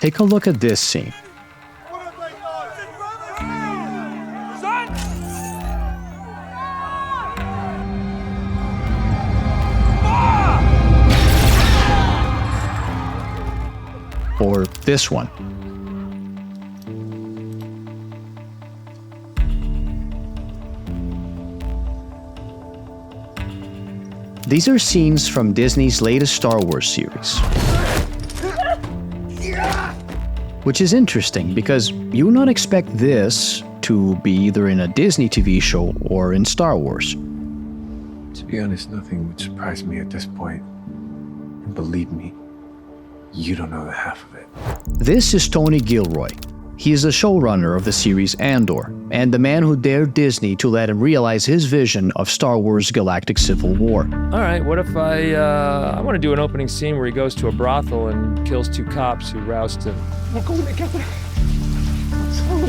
Take a look at this scene. Or this one. These are scenes from Disney's latest Star Wars series. Which is interesting because you would not expect this to be either in a Disney TV show or in Star Wars. To be honest, nothing would surprise me at this point. And believe me, you don't know the half of it. This is Tony Gilroy. He is the showrunner of the series Andor, and the man who dared Disney to let him realize his vision of Star Wars Galactic Civil War. All right, what if I want to do an opening scene where he goes to a brothel and kills 2 cops who roused him. We're going together.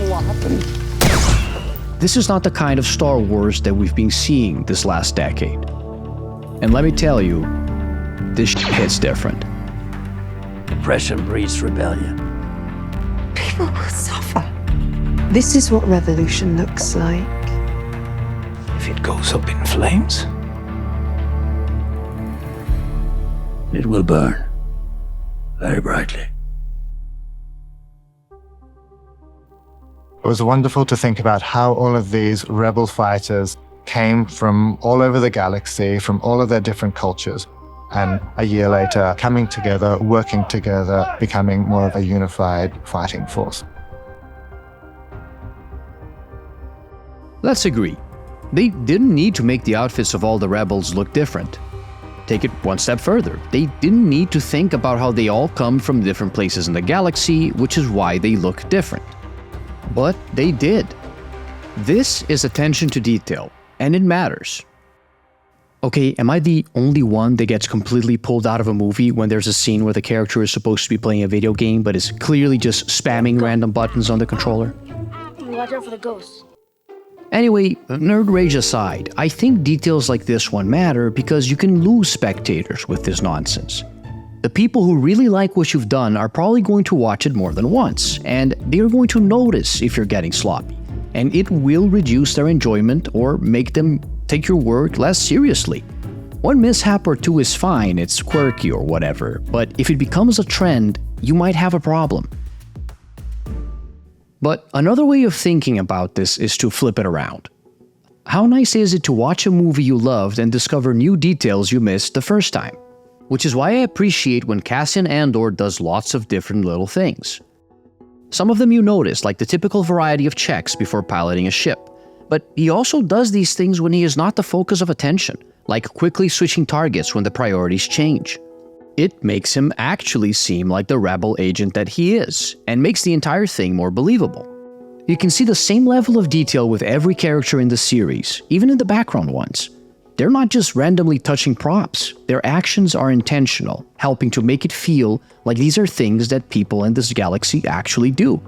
What happened? This is not the kind of Star Wars that we've been seeing this last decade. And let me tell you, this hits different. Oppression breeds rebellion. People will suffer. This is what revolution looks like. If it goes up in flames, it will burn very brightly. It was wonderful to think about how all of these rebel fighters came from all over the galaxy, from all of their different cultures, and a year later, coming together, working together, becoming more of a unified fighting force. Let's agree. They didn't need to make the outfits of all the rebels look different. Take it one step further. They didn't need to think about how they all come from different places in the galaxy, which is why they look different. But they did. This is attention to detail, and it matters. Okay, am I the only one that gets completely pulled out of a movie when there's a scene where the character is supposed to be playing a video game but is clearly just spamming random buttons on the controller? Watch out for the ghosts. Anyway, nerd rage aside, I think details like this one matter because you can lose spectators with this nonsense. The people who really like what you've done are probably going to watch it more than once, and they're going to notice if you're getting sloppy, and it will reduce their enjoyment or make them take your work less seriously. One mishap or two is fine, it's quirky or whatever, but if it becomes a trend, you might have a problem. But another way of thinking about this is to flip it around. How nice is it to watch a movie you loved and discover new details you missed the first time? Which is why I appreciate when Cassian Andor does lots of different little things. Some of them you notice, like the typical variety of checks before piloting a ship. But he also does these things when he is not the focus of attention, like quickly switching targets when the priorities change. It makes him actually seem like the rebel agent that he is, and makes the entire thing more believable. You can see the same level of detail with every character in the series, even in the background ones. They're not just randomly touching props, their actions are intentional, helping to make it feel like these are things that people in this galaxy actually do.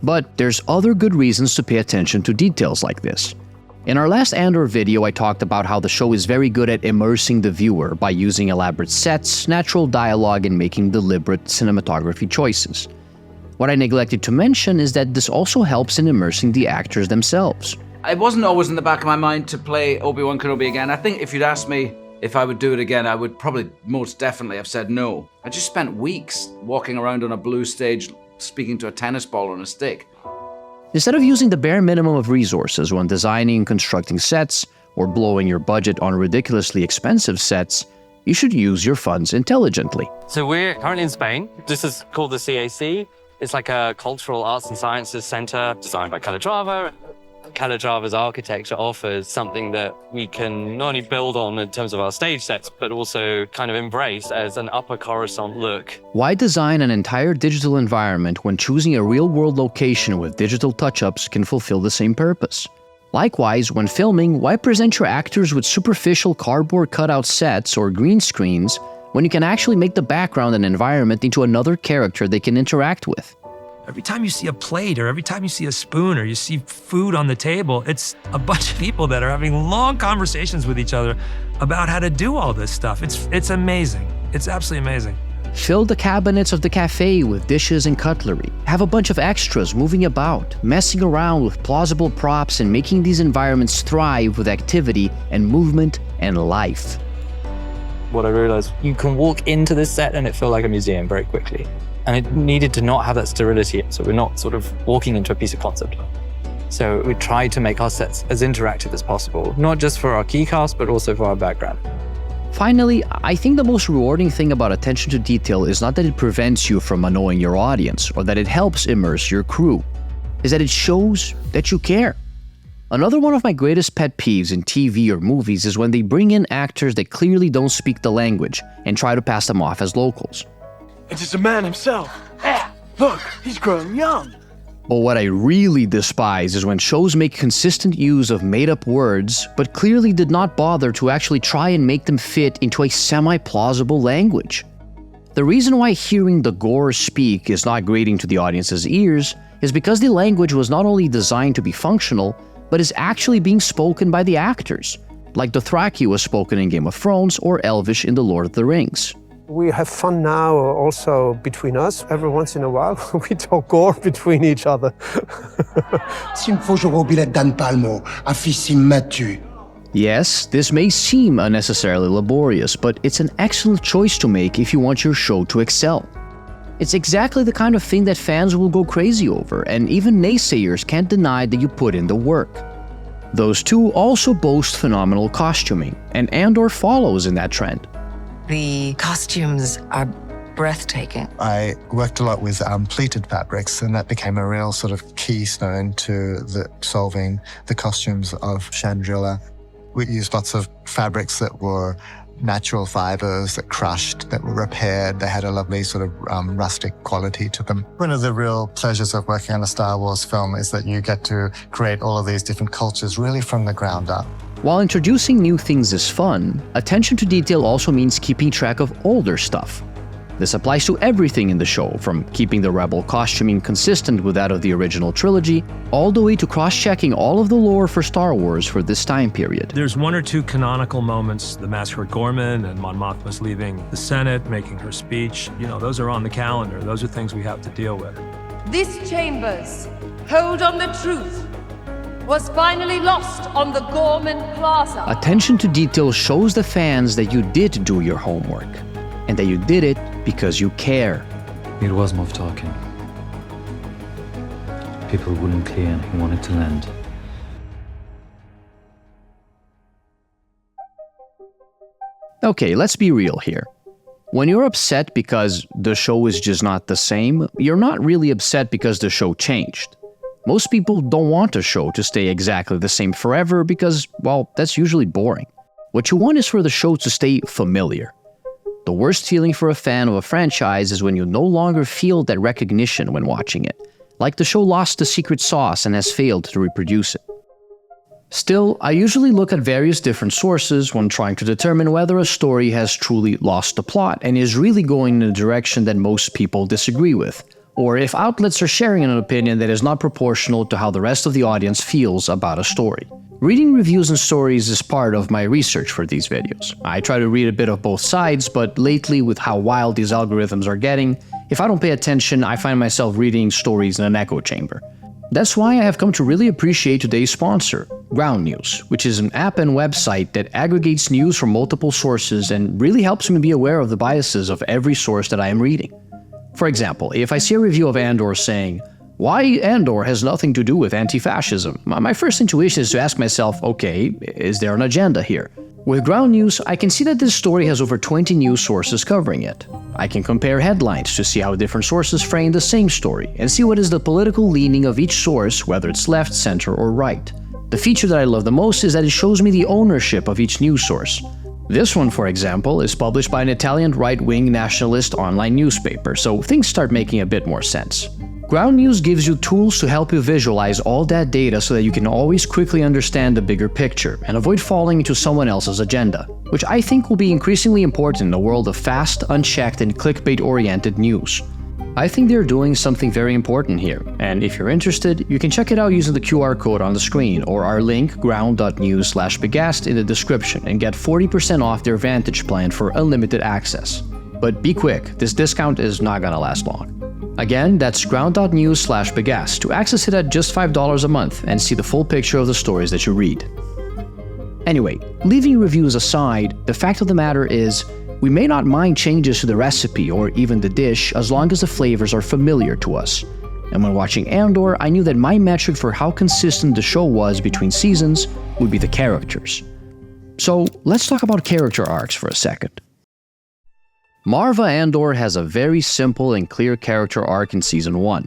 But there's other good reasons to pay attention to details like this. In our last Andor video, I talked about how the show is very good at immersing the viewer by using elaborate sets, natural dialogue, and making deliberate cinematography choices. What I neglected to mention is that this also helps in immersing the actors themselves. It wasn't always in the back of my mind to play Obi-Wan Kenobi again. I think if you'd asked me if I would do it again, I would probably most definitely have said no. I just spent weeks walking around on a blue stage speaking to a tennis ball on a stick. Instead of using the bare minimum of resources when designing and constructing sets, or blowing your budget on ridiculously expensive sets, you should use your funds intelligently. So we're currently in Spain. This is called the CAC. It's like a cultural arts and sciences center designed by Calatrava. Calatrava's architecture offers something that we can not only build on in terms of our stage sets, but also kind of embrace as an upper Coruscant look. Why design an entire digital environment when choosing a real-world location with digital touch-ups can fulfill the same purpose? Likewise, when filming, why present your actors with superficial cardboard cutout sets or green screens when you can actually make the background and environment into another character they can interact with? Every time you see a plate or every time you see a spoon or you see food on the table, it's a bunch of people that are having long conversations with each other about how to do all this stuff. It's amazing. It's absolutely amazing. Fill the cabinets of the cafe with dishes and cutlery. Have a bunch of extras moving about, messing around with plausible props and making these environments thrive with activity and movement and life. What I realized, you can walk into this set and it felt like a museum very quickly. And it needed to not have that sterility, so we're not sort of walking into a piece of concept. So we tried to make our sets as interactive as possible, not just for our keycast, but also for our background. Finally, I think the most rewarding thing about attention to detail is not that it prevents you from annoying your audience or that it helps immerse your crew, is that it shows that you care. Another one of my greatest pet peeves in TV or movies is when they bring in actors that clearly don't speak the language and try to pass them off as locals. It's the man himself. Look, he's grown young. But what I really despise is when shows make consistent use of made-up words, but clearly did not bother to actually try and make them fit into a semi-plausible language. The reason why hearing the Gore speak is not grating to the audience's ears is because the language was not only designed to be functional, but is actually being spoken by the actors, like Dothraki was spoken in Game of Thrones or Elvish in The Lord of the Rings. We have fun now also between us. Every once in a while, we talk Gore between each other. Yes, this may seem unnecessarily laborious, but it's an excellent choice to make if you want your show to excel. It's exactly the kind of thing that fans will go crazy over, and even naysayers can't deny that you put in the work. Those two also boast phenomenal costuming, and Andor follows in that trend. The costumes are breathtaking. I worked a lot with pleated fabrics, and that became a real sort of keystone to solving the costumes of Chandrila. We used lots of fabrics that were natural fibers that crushed, that were repaired. They had a lovely sort of rustic quality to them. One of the real pleasures of working on a Star Wars film is that you get to create all of these different cultures really from the ground up. While introducing new things is fun, attention to detail also means keeping track of older stuff. This applies to everything in the show, from keeping the Rebel costuming consistent with that of the original trilogy, all the way to cross-checking all of the lore for Star Wars for this time period. There's one or two canonical moments, the Massacre at Gorman and Mon Mothma's leaving the Senate, making her speech. You know, those are on the calendar. Those are things we have to deal with. This Chambers, hold on the truth, was finally lost on the Gorman Plaza. Attention to detail shows the fans that you did do your homework, and that you did it because you care. It was Moff talking. People wouldn't clear and he wanted to land. Okay, let's be real here. When you're upset because the show is just not the same, you're not really upset because the show changed. Most people don't want a show to stay exactly the same forever because, well, that's usually boring. What you want is for the show to stay familiar. The worst feeling for a fan of a franchise is when you no longer feel that recognition when watching it, like the show lost the secret sauce and has failed to reproduce it. Still, I usually look at various different sources when trying to determine whether a story has truly lost the plot and is really going in a direction that most people disagree with, or if outlets are sharing an opinion that is not proportional to how the rest of the audience feels about a story. Reading reviews and stories is part of my research for these videos. I try to read a bit of both sides, but lately with how wild these algorithms are getting, if I don't pay attention, I find myself reading stories in an echo chamber. That's why I have come to really appreciate today's sponsor, Ground News, which is an app and website that aggregates news from multiple sources and really helps me be aware of the biases of every source that I am reading. For example, if I see a review of Andor saying, "Why Andor has nothing to do with anti-fascism?" my first intuition is to ask myself, okay, is there an agenda here? With Ground News, I can see that this story has over 20 news sources covering it. I can compare headlines to see how different sources frame the same story, and see what is the political leaning of each source, whether it's left, center, or right. The feature that I love the most is that it shows me the ownership of each news source. This one, for example, is published by an Italian right-wing nationalist online newspaper, so things start making a bit more sense. Ground News gives you tools to help you visualize all that data so that you can always quickly understand the bigger picture and avoid falling into someone else's agenda, which I think will be increasingly important in a world of fast, unchecked, and clickbait-oriented news. I think they're doing something very important here, and if you're interested, you can check it out using the QR code on the screen or our link ground.news/begast in the description and get 40% off their Vantage plan for unlimited access. But be quick, this discount is not gonna last long. Again, that's ground.news/Begast to access it at just $5 a month and see the full picture of the stories that you read. Anyway, leaving reviews aside, the fact of the matter is, we may not mind changes to the recipe or even the dish as long as the flavors are familiar to us. And when watching Andor, I knew that my metric for how consistent the show was between seasons would be the characters. So let's talk about character arcs for a second. Marva Andor has a very simple and clear character arc in Season 1.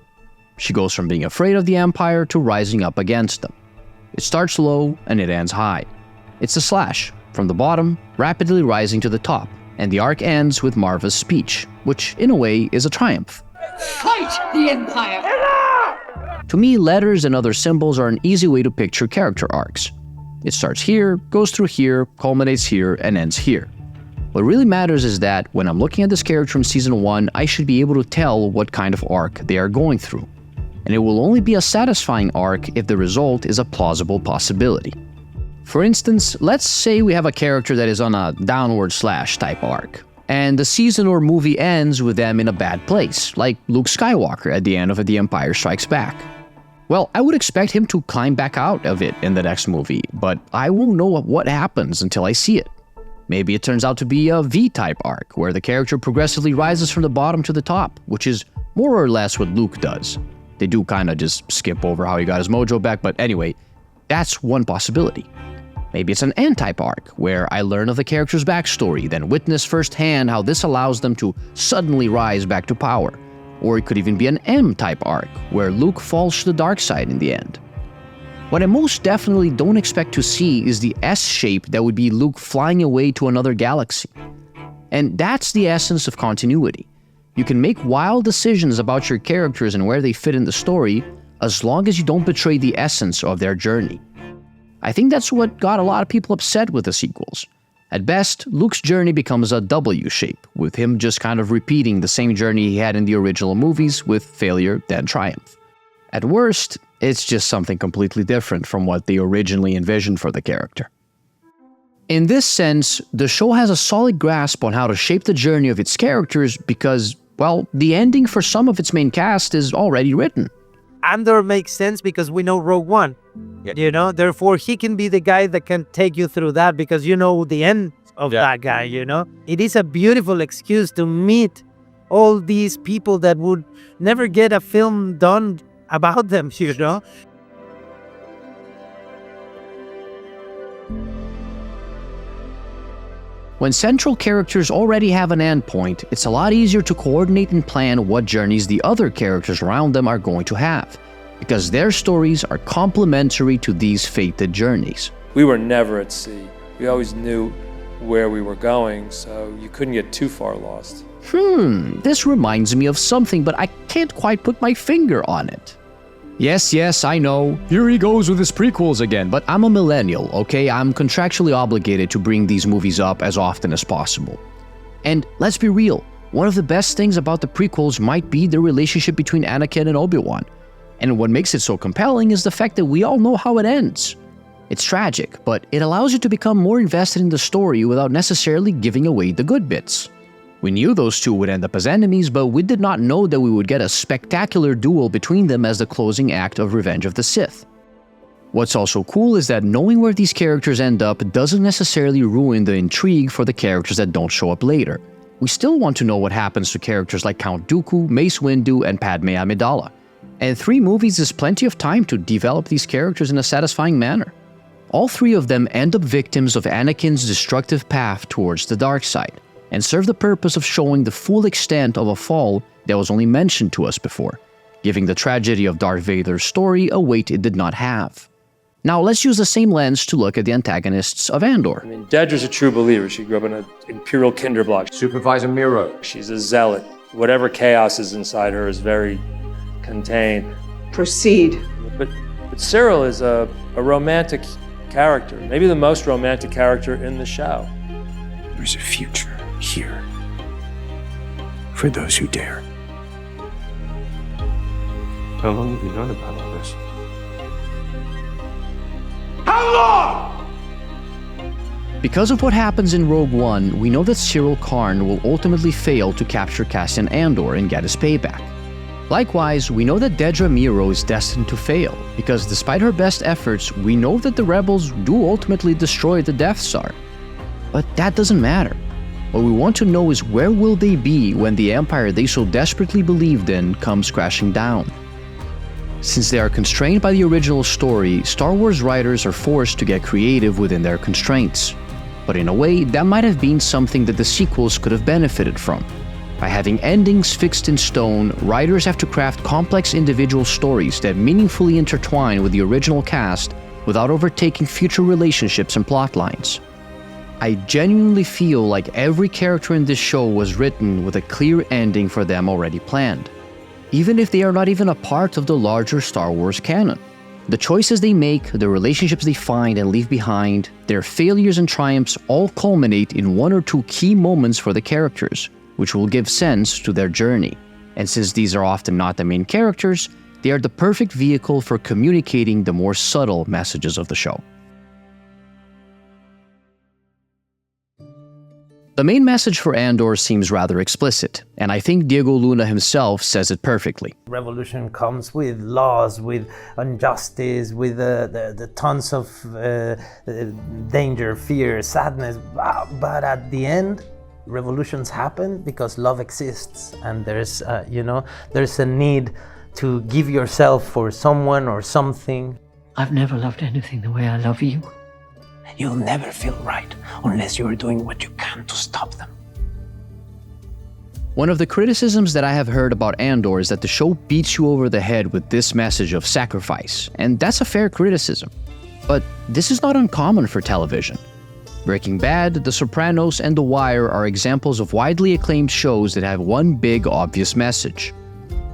She goes from being afraid of the Empire to rising up against them. It starts low and it ends high. It's a slash, from the bottom, rapidly rising to the top, and the arc ends with Marva's speech, which in a way is a triumph. Fight the Empire! To me, letters and other symbols are an easy way to picture character arcs. It starts here, goes through here, culminates here, and ends here. What really matters is that when I'm looking at this character from Season 1, I should be able to tell what kind of arc they are going through. And it will only be a satisfying arc if the result is a plausible possibility. For instance, let's say we have a character that is on a downward slash type arc, and the season or movie ends with them in a bad place, like Luke Skywalker at the end of The Empire Strikes Back. Well, I would expect him to climb back out of it in the next movie, but I won't know what happens until I see it. Maybe it turns out to be a V-type arc, where the character progressively rises from the bottom to the top, which is more or less what Luke does. They do kinda just skip over how he got his mojo back, but anyway, that's one possibility. Maybe it's an N-type arc, where I learn of the character's backstory, then witness firsthand how this allows them to suddenly rise back to power. Or it could even be an M-type arc, where Luke falls to the dark side in the end. What I most definitely don't expect to see is the S-shape that would be Luke flying away to another galaxy. And that's the essence of continuity. You can make wild decisions about your characters and where they fit in the story, as long as you don't betray the essence of their journey. I think that's what got a lot of people upset with the sequels. At best, Luke's journey becomes a W shape, with him just kind of repeating the same journey he had in the original movies, with failure then triumph. At worst, it's just something completely different from what they originally envisioned for the character. In this sense, the show has a solid grasp on how to shape the journey of its characters because, well, the ending for some of its main cast is already written. Andor makes sense because we know Rogue One, you know, therefore he can be the guy that can take you through that because you know the end of that guy, you know. It is a beautiful excuse to meet all these people that would never get a film done about them, you know. When central characters already have an endpoint, it's a lot easier to coordinate and plan what journeys the other characters around them are going to have, because their stories are complementary to these fated journeys. We were never at sea. We always knew where we were going, so you couldn't get too far lost. This reminds me of something, but I can't quite put my finger on it. Yes, I know. Here he goes with his prequels again, but I'm a millennial, okay? I'm contractually obligated to bring these movies up as often as possible. And let's be real, one of the best things about the prequels might be the relationship between Anakin and Obi-Wan. And what makes it so compelling is the fact that we all know how it ends. It's tragic, but it allows you to become more invested in the story without necessarily giving away the good bits. We knew those two would end up as enemies, but we did not know that we would get a spectacular duel between them as the closing act of Revenge of the Sith. What's also cool is that knowing where these characters end up doesn't necessarily ruin the intrigue for the characters that don't show up later. We still want to know what happens to characters like Count Dooku, Mace Windu, and Padme Amidala. And 3 movies is plenty of time to develop these characters in a satisfying manner. All 3 of them end up victims of Anakin's destructive path towards the dark side, and serve the purpose of showing the full extent of a fall that was only mentioned to us before, giving the tragedy of Darth Vader's story a weight it did not have. Now let's use the same lens to look at the antagonists of Andor. I mean, Dedra's a true believer. She grew up in an Imperial Kinderblock. Supervisor Miro. She's a zealot. Whatever chaos is inside her is very contained. Proceed. But Cyril is a romantic character, maybe the most romantic character in the show. There's a future here for those who dare. How long have you known about all this? How long? Because of what happens in Rogue One, we know that Cyril Karn will ultimately fail to capture Cassian Andor and get his payback. Likewise, we know that Dedra Meero is destined to fail, because despite her best efforts, we know that the rebels do ultimately destroy the Death Star. But that doesn't matter. What we want to know is where will they be when the Empire they so desperately believed in comes crashing down. Since they are constrained by the original story, Star Wars writers are forced to get creative within their constraints. But in a way, that might have been something that the sequels could have benefited from. By having endings fixed in stone, writers have to craft complex individual stories that meaningfully intertwine with the original cast without overtaking future relationships and plot lines. I genuinely feel like every character in this show was written with a clear ending for them already planned, even if they are not even a part of the larger Star Wars canon. The choices they make, the relationships they find and leave behind, their failures and triumphs all culminate in one or two key moments for the characters, which will give sense to their journey. And since these are often not the main characters, they are the perfect vehicle for communicating the more subtle messages of the show. The main message for Andor seems rather explicit, and I think Diego Luna himself says it perfectly. Revolution comes with laws, with injustice, with the tons of danger, fear, sadness, but at the end, revolutions happen because love exists, and there's a need to give yourself for someone or something. I've never loved anything the way I love you. You'll never feel right unless you're doing what you can to stop them. One of the criticisms that I have heard about Andor is that the show beats you over the head with this message of sacrifice, and that's a fair criticism. But this is not uncommon for television. Breaking Bad, The Sopranos, and The Wire are examples of widely acclaimed shows that have one big, obvious message.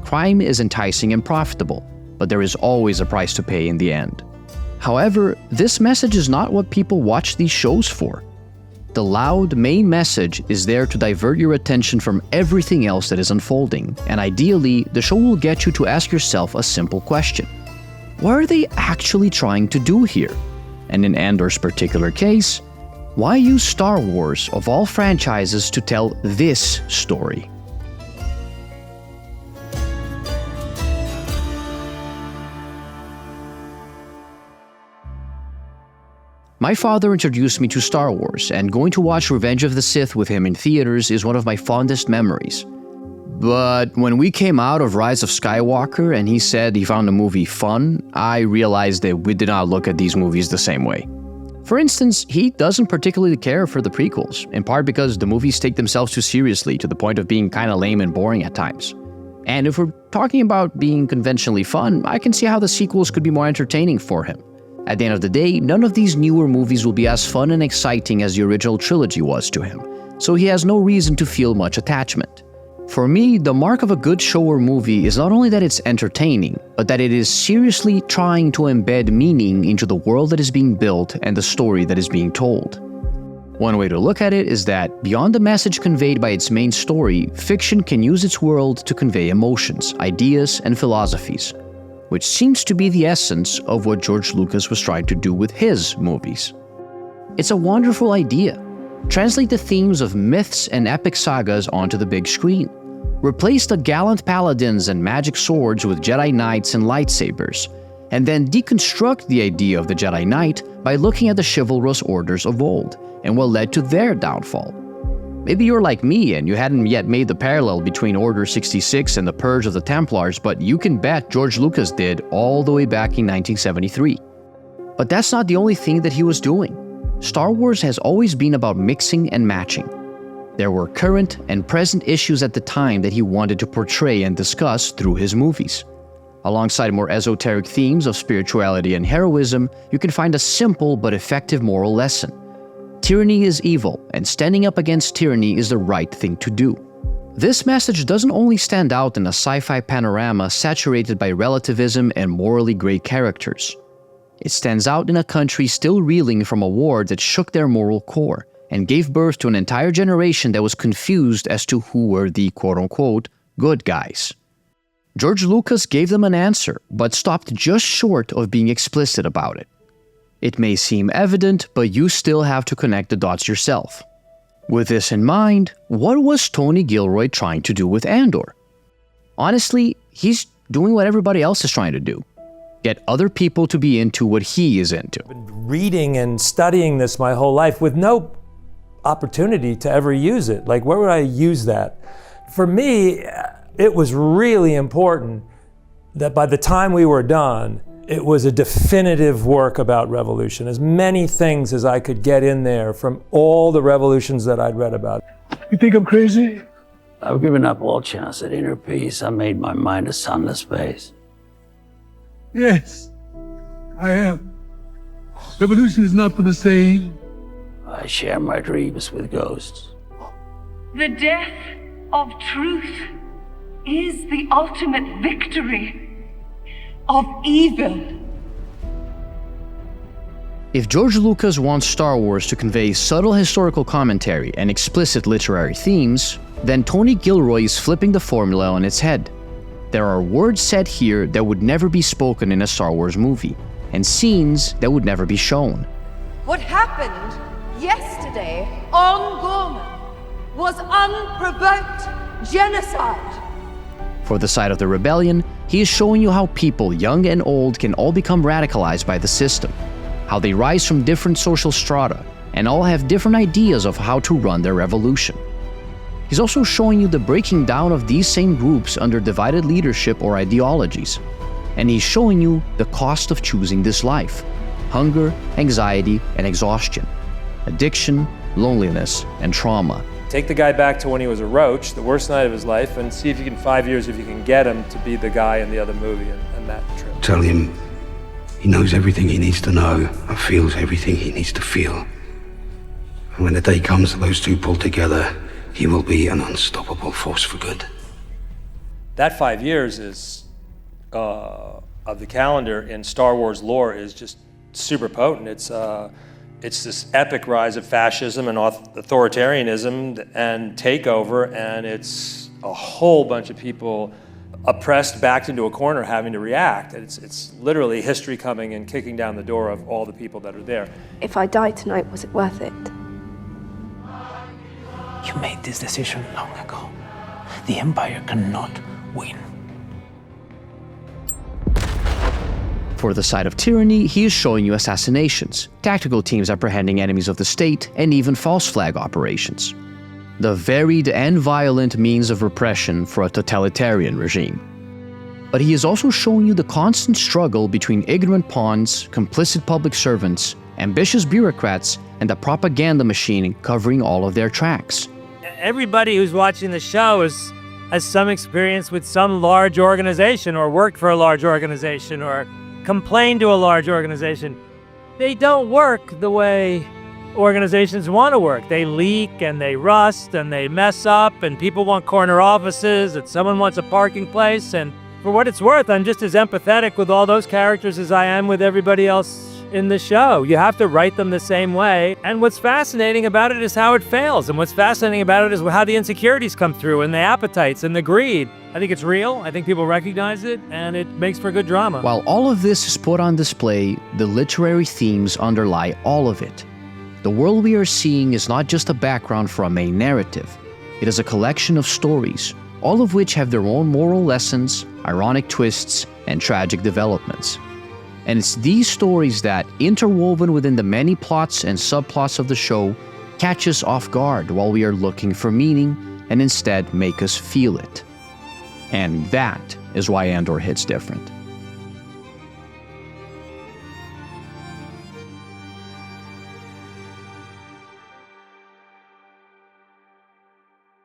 Crime is enticing and profitable, but there is always a price to pay in the end. However, this message is not what people watch these shows for. The loud main message is there to divert your attention from everything else that is unfolding, and ideally, the show will get you to ask yourself a simple question. What are they actually trying to do here? And in Andor's particular case, why use Star Wars, of all franchises, to tell this story? My father introduced me to Star Wars, and going to watch Revenge of the Sith with him in theaters is one of my fondest memories. But when we came out of Rise of Skywalker and he said he found the movie fun, I realized that we did not look at these movies the same way. For instance, he doesn't particularly care for the prequels, in part because the movies take themselves too seriously to the point of being kinda lame and boring at times. And if we're talking about being conventionally fun, I can see how the sequels could be more entertaining for him. At the end of the day, none of these newer movies will be as fun and exciting as the original trilogy was to him, so he has no reason to feel much attachment. For me, the mark of a good show or movie is not only that it's entertaining, but that it is seriously trying to embed meaning into the world that is being built and the story that is being told. One way to look at it is that, beyond the message conveyed by its main story, fiction can use its world to convey emotions, ideas, and philosophies, which seems to be the essence of what George Lucas was trying to do with his movies. It's a wonderful idea. Translate the themes of myths and epic sagas onto the big screen. Replace the gallant paladins and magic swords with Jedi Knights and lightsabers, and then deconstruct the idea of the Jedi Knight by looking at the chivalrous orders of old, and what led to their downfall. Maybe you're like me and you hadn't yet made the parallel between Order 66 and the Purge of the Templars, but you can bet George Lucas did all the way back in 1973. But that's not the only thing that he was doing. Star Wars has always been about mixing and matching. There were current and present issues at the time that he wanted to portray and discuss through his movies. Alongside more esoteric themes of spirituality and heroism, you can find a simple but effective moral lesson. Tyranny is evil, and standing up against tyranny is the right thing to do. This message doesn't only stand out in a sci-fi panorama saturated by relativism and morally gray characters. It stands out in a country still reeling from a war that shook their moral core and gave birth to an entire generation that was confused as to who were the quote-unquote good guys. George Lucas gave them an answer, but stopped just short of being explicit about it. It may seem evident, but you still have to connect the dots yourself. With this in mind, what was Tony Gilroy trying to do with Andor? Honestly, he's doing what everybody else is trying to do. Get other people to be into what he is into. I've been reading and studying this my whole life with no opportunity to ever use it. Like, where would I use that? For me, it was really important that by the time we were done, it was a definitive work about revolution. As many things as I could get in there from all the revolutions that I'd read about. You think I'm crazy? I've given up all chance at inner peace. I made my mind a sunless space. Yes, I am. Revolution is not for the same. I share my dreams with ghosts. The death of truth is the ultimate victory of evil. If George Lucas wants Star Wars to convey subtle historical commentary and explicit literary themes, then Tony Gilroy is flipping the formula on its head. There are words said here that would never be spoken in a Star Wars movie, and scenes that would never be shown. What happened yesterday on Gorman was unprovoked genocide. For the side of the rebellion, he is showing you how people, young and old, can all become radicalized by the system, how they rise from different social strata, and all have different ideas of how to run their revolution. He's also showing you the breaking down of these same groups under divided leadership or ideologies. And he's showing you the cost of choosing this life: hunger, anxiety, and exhaustion, addiction, loneliness, and trauma. Take the guy back to when he was a roach, the worst night of his life, and see if you can, 5 years, if you can get him to be the guy in the other movie and that trip. Tell him he knows everything he needs to know and feels everything he needs to feel. And when the day comes that those two pull together, he will be an unstoppable force for good. That 5 years is, of the calendar in Star Wars lore, is just super potent. It's this epic rise of fascism and authoritarianism and takeover, and it's a whole bunch of people oppressed, backed into a corner, having to react. It's literally history coming and kicking down the door of all the people that are there. If I die tonight, was it worth it? You made this decision long ago. The Empire cannot win. For the side of tyranny, he is showing you assassinations, tactical teams apprehending enemies of the state, and even false flag operations. The varied and violent means of repression for a totalitarian regime. But he is also showing you the constant struggle between ignorant pawns, complicit public servants, ambitious bureaucrats, and the propaganda machine covering all of their tracks. Everybody who's watching the show has some experience with some large organization, or worked for a large organization, or complained to a large organization. They don't work the way organizations want to work. They leak and they rust and they mess up, and people want corner offices and someone wants a parking place. And for what it's worth, I'm just as empathetic with all those characters as I am with everybody else in the show. You have to write them the same way. And what's fascinating about it is how it fails. And what's fascinating about it is how the insecurities come through, and the appetites and the greed. I think it's real. I think people recognize it, and it makes for good drama. While all of this is put on display, the literary themes underlie all of it. The world we are seeing is not just a background for a main narrative. It is a collection of stories, all of which have their own moral lessons, ironic twists, and tragic developments. And it's these stories that, interwoven within the many plots and subplots of the show, catch us off guard while we are looking for meaning, and instead make us feel it. And that is why Andor hits different.